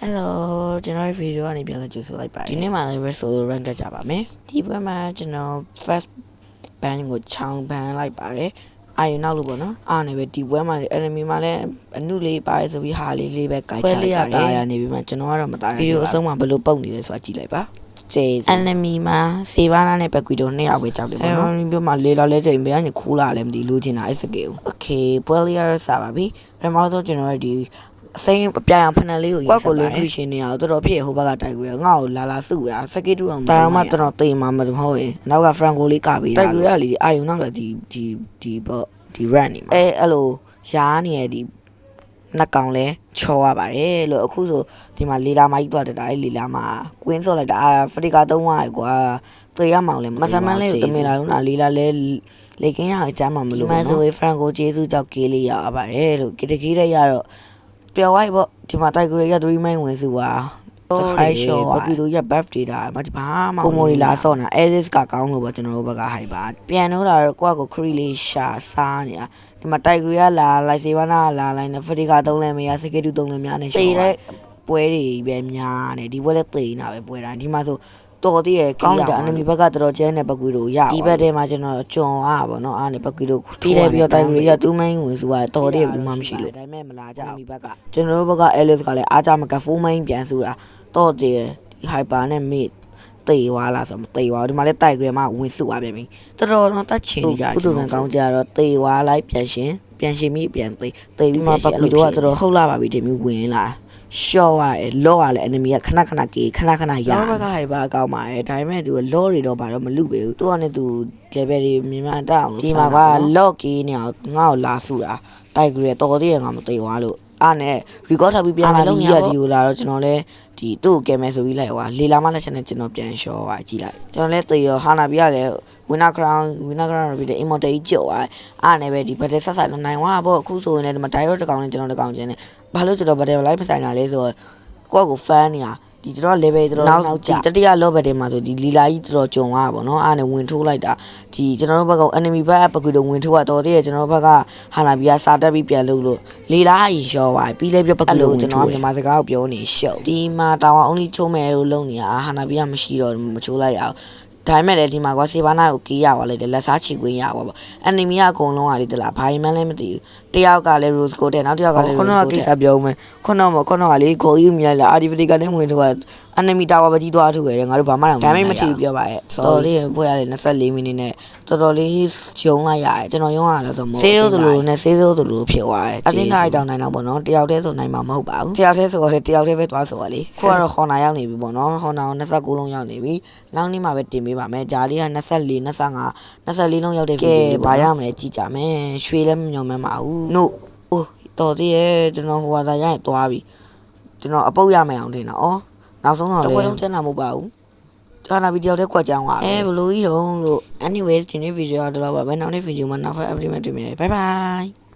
Hello ကျွန်တော် video ကနေပြန်လည်ကြိုဆိုလိုက်ပါတယ်ဒီနေ့မှလည်း solo rank ကြပါမယ်ဒီဘက်မှာကျွန်တော် first ban ကိုချောင်းban လိုက်ပါတယ်အာရုံနောက်လို့ပေါ့နော်အားနေပဲဒီဘက်မှာ enemy မှာလည်းအနုလေးပါဆိုပြီးဟာလေးပဲကြိုက်ချလိုက်ပါတယ်တာရနေပြီးမှကျွန်တော်ကတော့မတားရဘူး video အဆုံးမှာဘယ်လိုပုတ်နေလဲဆိုတာကြည့်လိုက်ပါenemy မှာစေဘာနာနဲ့ဘက်ကွီတို့နှစ်ယောက်ပဲကြောက်တယ်ပေါ့နော်ဒီဘက်မှာလေလာလဲချိန်ဘယ်ကနေခိုးလာလဲမသိလိုချင်တာအဲ့စကေကို okay ပွဲလေးရစားပါပြီပထမဆုံးကျွန်တော်ဒီစိတ်ပြအောင်ဖနလေးကိုရေးစပါတယ်ကိုရှင်နေအောင်တော်တော်ဖြစ်ဟိုဘက်ကတိုက်ကြရငါ့ကိုလာစုရစကေတူအောင်တာမှတော်တော်တိမ်မှာမဟုတ်ရင်နောက်က Franco လေးကပေးတာတိုက်ကြရလေဒီအာယုံနောက်လည်းဒီပေါ့ဒီ run နေမှာအဲ့လိုရားနေရဒီနှစ်ကောင်လဲချော်ရပါတယ်လို့အခုဆိုဒီမှာလေလာမကြီးသွားတက်တာအဲ့လေလာမှာကွင်းစော့လိုက်တာဖရီကာ3ဝါကွာတွေ့ရမောင်လဲမဆမန်းလေးကိုတမင်လာလို့နာလေလာလဲလေကင်းရအချမ်းမှမလို့မဆိုဖရန်ကိုကျေးဇူးကြောင့်ကေးလေးရပါတယ်လို့ကတကြီးတဲ့ရတော့ပျော်ဝိုက်ပေါ့ဒီမှာတိုက်ကြရ3မိုင်းဝင်စုပါတခိုင်းရှော့ဘကီလိုရ buff တွေတာမဘာမှကိုမိုရီလာဆော့နာ Alice ကကောင်းလို့ပေါ့ကျွန်တော်တို့ဘက်ကဟိုက်ပါပြန်တော့လာတော့ကိုကကိုခရီလေးရှာစားနေတာဒီမှာတိုက်ကြရလာလိုက်စေဘာနာလာလိုက်နဲ့ဖရီကာ3လဲမရစကေတူ3လဲများနေရှေ့တဲ့ပွဲတွေပဲများနေဒီပွဲလဲသိနေတာပဲပွဲတာဒီမှာဆိုတော်တည်းရဲ့ကောင်းတာ enemy ဘက်ကတော်တော်ကျဲနေဘကွီတို့ရဒီဘက်ထဲမှာကျွန်တော်ကြုံအားပေါ့နော်အားနေဘကွီတို့တီးတယ်ပြီးတော့တိုက်ကြရ2မိုင်းဝင်စုကတော်တည်းဘူးမှမရှိလို့ဒါပေမဲ့မလာကြဘူးဘက်ကကျွန်တော်တို့ဘက်က Alice ကလည်းအားကြမက4မိုင်းပြန်စုတာတော့တည်းဒီ hyper နဲ့ mid တေးွားလာဆိုမတေးွားဒီမှာလည်းတိုက်ကြရမှဝင်စုသွားပြန်ပြီတော်တော်တော့တတ်ချင်ကြကုတူကန်ကောင်းကြတော့တေးွားလိုက်ပြန်ရှင်မိပြန်တေးပြီးမှဘကွီတို့ကတော်တော်ဟုတ်လာပါပြီဒီမျိုးဝင်လာရှော့ရတယ်လော့ရလဲ enemy ကခဏကေခဏရဘက်ကဟိုက်ပါကောင်းပါတယ်ဒါပေမဲ့သူလော့တွေတော့ဘာတော့မလုပဲဘူးသူကလည်းသူ level တွေမြင်တက်အောင်ဒီမှာကလော့ကေးနေအောင်ငါ့ကိုလာစုတာတိုက်ကြရတော်တည်းငါမသိသွားလို့အားနဲ့ record ထားပြီးပြန်လာလို့ရဒီကိုလာတော့ကျွန်တော်လည်းဒီသူ့ကိုကဲမယ်ဆိုပြီးလိုက်ဟွာလေလာမလက်ချက်နဲ့ကျွန်တော်ပြန်ရှော့ကြည့်လိုက်ကျွန်တော်လည်းတေရောဟာနာပြရတယ်winner crown ပြီးတဲ့ immortal ကြီးကြော်အားနဲ့ပဲဒီ battle ဆက်ဆိုင်နိုင်သွားပေါ့အခုဆိုရင်လည်းဒီမှာ direct တကောင်နဲ့ကျွန်တော်တကောင်ချင်းနဲ့ဘာလို့ဆိုတော့ battle live မဆိုင်တာလဲဆိုတော့ကိုယ့်ကို fan နေတာဒီကျွန်တော် level တော်နောက်ကြည့်တတိယ low battle မှာဆိုဒီလီလာကြီးတော်ကြုံသွားပါတော့အားနဲ့ဝင်ထိုးလိုက်တာဒီကျွန်တော်တို့ဘက်က enemy ဘက်ပကူတော့ဝင်ထိုးတော့တည်းကျွန်တော်တို့ဘက်ကဟာနာပြစာတက်ပြီးပြန်လို့လီလာကြီးရှော့ပါပြီးလဲပြပကူလို့ကျွန်တော်မြန်မာစကားကိုပြောနေရှုပ်ဒီမှာတောင်အောင်လေးချုံးမယ်လို့လုပ်နေတာဟာနာပြမရှိတော့မချိုးလိုက်ရအောင်ဒါပေမဲ့လည်းဒီမှာကွာစေဘာနာကိုကေးရပါလိုက်တယ်လက်စားချီခွင်းရပါပေါ့။ enemy ကအကုန်လုံးကလေတလားဘာမှလည်းမသိဘူး။တယောက်ကလည်း rose gold တဲ့နောက်တစ်ယောက်ကလည်းခုနကကိစ္စပြောမယ်။ခုနကလေကိုယူမြလိုက် artifact နဲ့ဝင်တော့ enemy tower ပကြီးသွားထုခဲ့တယ်ငါတို့ဘာမှတော့ဒါပေမဲ့မထီပြောပါရဲ့။တော်လေးပွဲရတယ်24မိနစ်နဲ့တော်တော်လေးဂျုံလိုက်ရတယ်ကျွန်တော်ရုံးရလဲဆိုမို့ဆေးရိုးလိုနဲ့ဆေးရိုးလိုဖြစ်သွားတယ်။အတင်းသားအကြောင်းနိုင်တော့ပေါ့နော်။တယောက်တည်းဆိုနိုင်မှာမဟုတ်ပါဘူး။တယောက်တည်းဆိုတော့တယောက်တည်းပဲသွားဆိုရလေ။ခုကတော့ခေါ်နာရောက်နေပြီပေါ့နော်။ခေါ်နာကို29လုံးရောက်နေပြီ။နောက်နေ့မှပဲတင်ပေးပါမယ်။ဂျာလေးက24 25လုံးရောက်တဲ့ဗီဒီယိုဘာရမလဲကြည့်ကြမယ်။ရွှေလည်းမညော်မှန်းပါဘူး။ No အိုးတော်တည်းရဲ့ကျွန်တော်ဟိုဟာသာရရင်သွားပြီ။ကျွန်တော်အပုတ်ရမယ်အောင်ထင်တာ။အော်နောက်ဆုံးတော့လေတပွဲလုံးကျန်တာမဟုတ်ပါဘူး။ဒါနာဗီဒီယိုတဲ့ကွက်ကြောင်းပါဘယ်လိုကြီးတော့လို့ anyways ဒီနေ့ဗီဒီယိုကတော့တော့ပါပဲနောက်နေ့ဗီဒီယိုမှာနောက်ဖက် update တင်မယ် bye bye